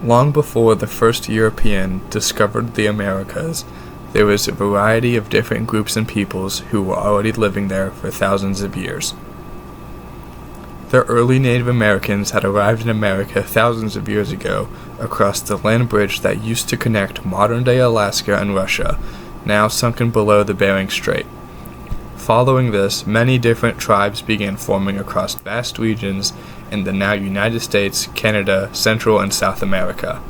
Long before the first European discovered the Americas, there was a variety of different groups and peoples who were already living there for thousands of years. The early Native Americans had arrived in America thousands of years ago across the land bridge that used to connect modern-day Alaska and Russia, now sunken below the Bering Strait. Following this, many different tribes began forming across vast regions in the now United States, Canada, Central and South America.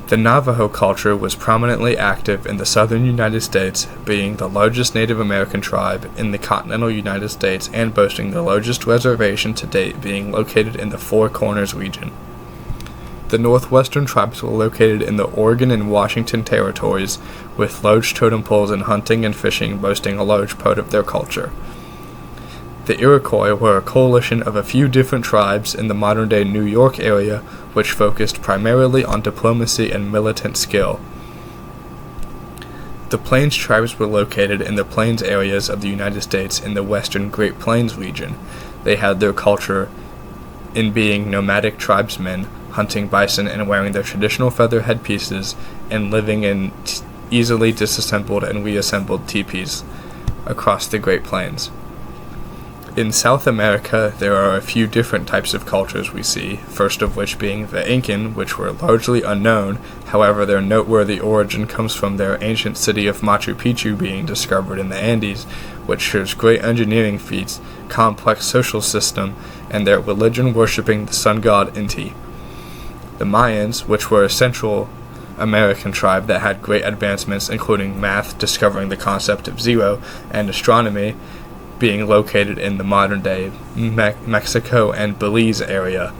The Navajo culture was prominently active in the southern United States, being the largest Native American tribe in the continental United States and boasting the largest reservation to date, being located in the Four Corners region. The northwestern tribes were located in the Oregon and Washington territories, with large totem poles and hunting and fishing boasting a large part of their culture. The Iroquois were a coalition of a few different tribes in the modern-day New York area, which focused primarily on diplomacy and militant skill. The Plains tribes were located in the plains areas of the United States in the western Great Plains region. They had their culture in being nomadic tribesmen, hunting bison and wearing their traditional feather headpieces, and living in easily disassembled and reassembled teepees across the Great Plains. In South America, there are a few different types of cultures we see, first of which being the Incan, which were largely unknown. However, their noteworthy origin comes from their ancient city of Machu Picchu being discovered in the Andes, which shows great engineering feats, complex social system, and their religion worshipping the sun god Inti. The Mayans, which were a Central American tribe that had great advancements including math, discovering the concept of zero, and astronomy, being located in the modern-day Mexico and Belize area.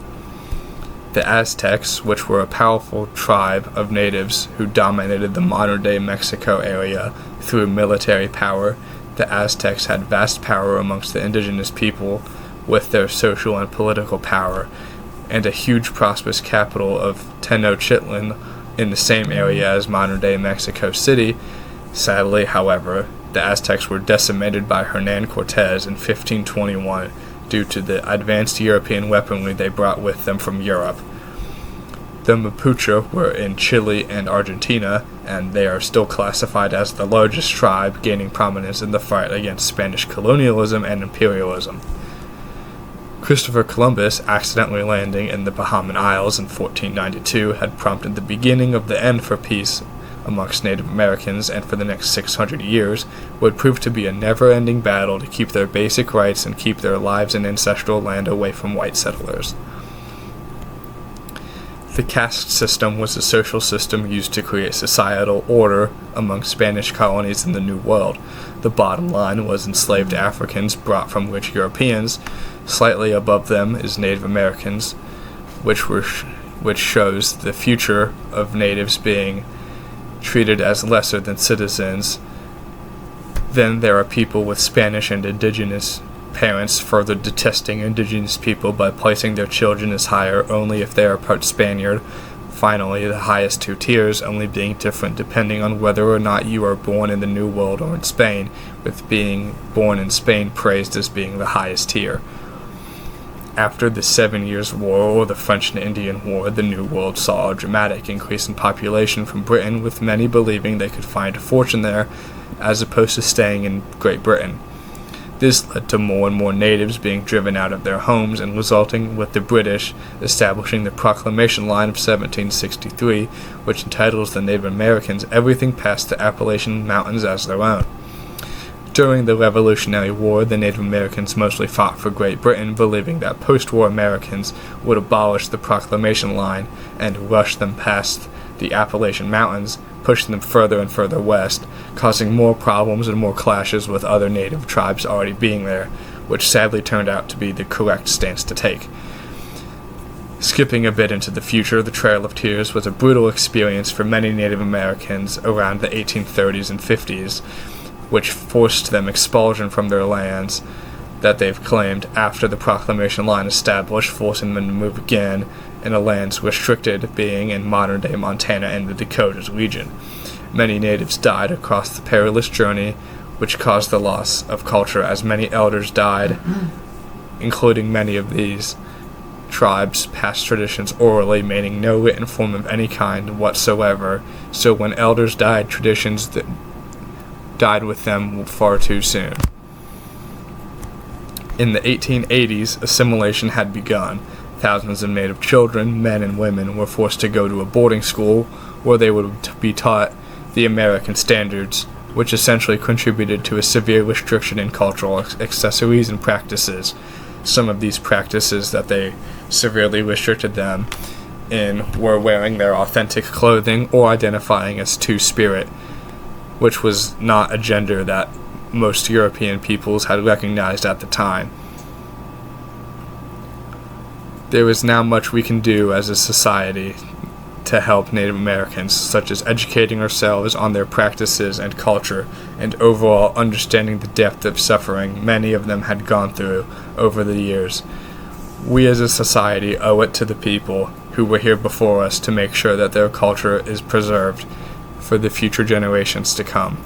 The Aztecs, which were a powerful tribe of natives who dominated the modern-day Mexico area through military power. The Aztecs had vast power amongst the indigenous people with their social and political power, and a huge prosperous capital of Tenochtitlan in the same area as modern-day Mexico City. Sadly, however, the Aztecs were decimated by Hernan Cortez in 1521 due to the advanced European weaponry they brought with them from Europe. The Mapuche were in Chile and Argentina, and they are still classified as the largest tribe, gaining prominence in the fight against Spanish colonialism and imperialism. Christopher Columbus accidentally landing in the Bahamian Isles in 1492 had prompted the beginning of the end for peace amongst Native Americans, and for the next 600 years would prove to be a never-ending battle to keep their basic rights and keep their lives and ancestral land away from white settlers. The caste system was a social system used to create societal order among Spanish colonies in the New World. The bottom line was enslaved Africans brought from rich Europeans. Slightly above them is Native Americans, which shows the future of natives being treated as lesser than citizens. Then there are people with Spanish and indigenous parents further detesting indigenous people by placing their children as higher only if they are part Spaniard. Finally, the highest two tiers only being different depending on whether or not you are born in the New World or in Spain, with being born in Spain praised as being the highest tier. After the 7 Years' War or the French and Indian War, the New World saw a dramatic increase in population from Britain, with many believing they could find a fortune there, as opposed to staying in Great Britain. This led to more and more natives being driven out of their homes, and resulting with the British establishing the Proclamation Line of 1763, which entitles the Native Americans everything past the Appalachian Mountains as their own. During the Revolutionary War, the Native Americans mostly fought for Great Britain, believing that post-war Americans would abolish the Proclamation Line and rush them past the Appalachian Mountains, pushing them further and further west, causing more problems and more clashes with other native tribes already being there, which sadly turned out to be the correct stance to take. Skipping a bit into the future, the Trail of Tears was a brutal experience for many Native Americans around the 1830s and 50s, which forced them expulsion from their lands that they've claimed after the Proclamation Line established, forcing them to move again in a lands restricted, being in modern-day Montana and the Dakotas region. Many natives died across the perilous journey, which caused the loss of culture as many elders died, including many of these tribes passed traditions orally, meaning no written form of any kind whatsoever, so when elders died, traditions that died with them far too soon. In the 1880s, assimilation had begun. Thousands of native children, men and women, were forced to go to a boarding school where they would be taught the American standards, which essentially contributed to a severe restriction in cultural accessories and practices. Some of these practices that they severely restricted them in were wearing their authentic clothing or identifying as Two-Spirit, which was not a gender that most European peoples had recognized at the time. There is now much we can do as a society to help Native Americans, such as educating ourselves on their practices and culture, and overall understanding the depth of suffering many of them had gone through over the years. We as a society owe it to the people who were here before us to make sure that their culture is preserved for the future generations to come.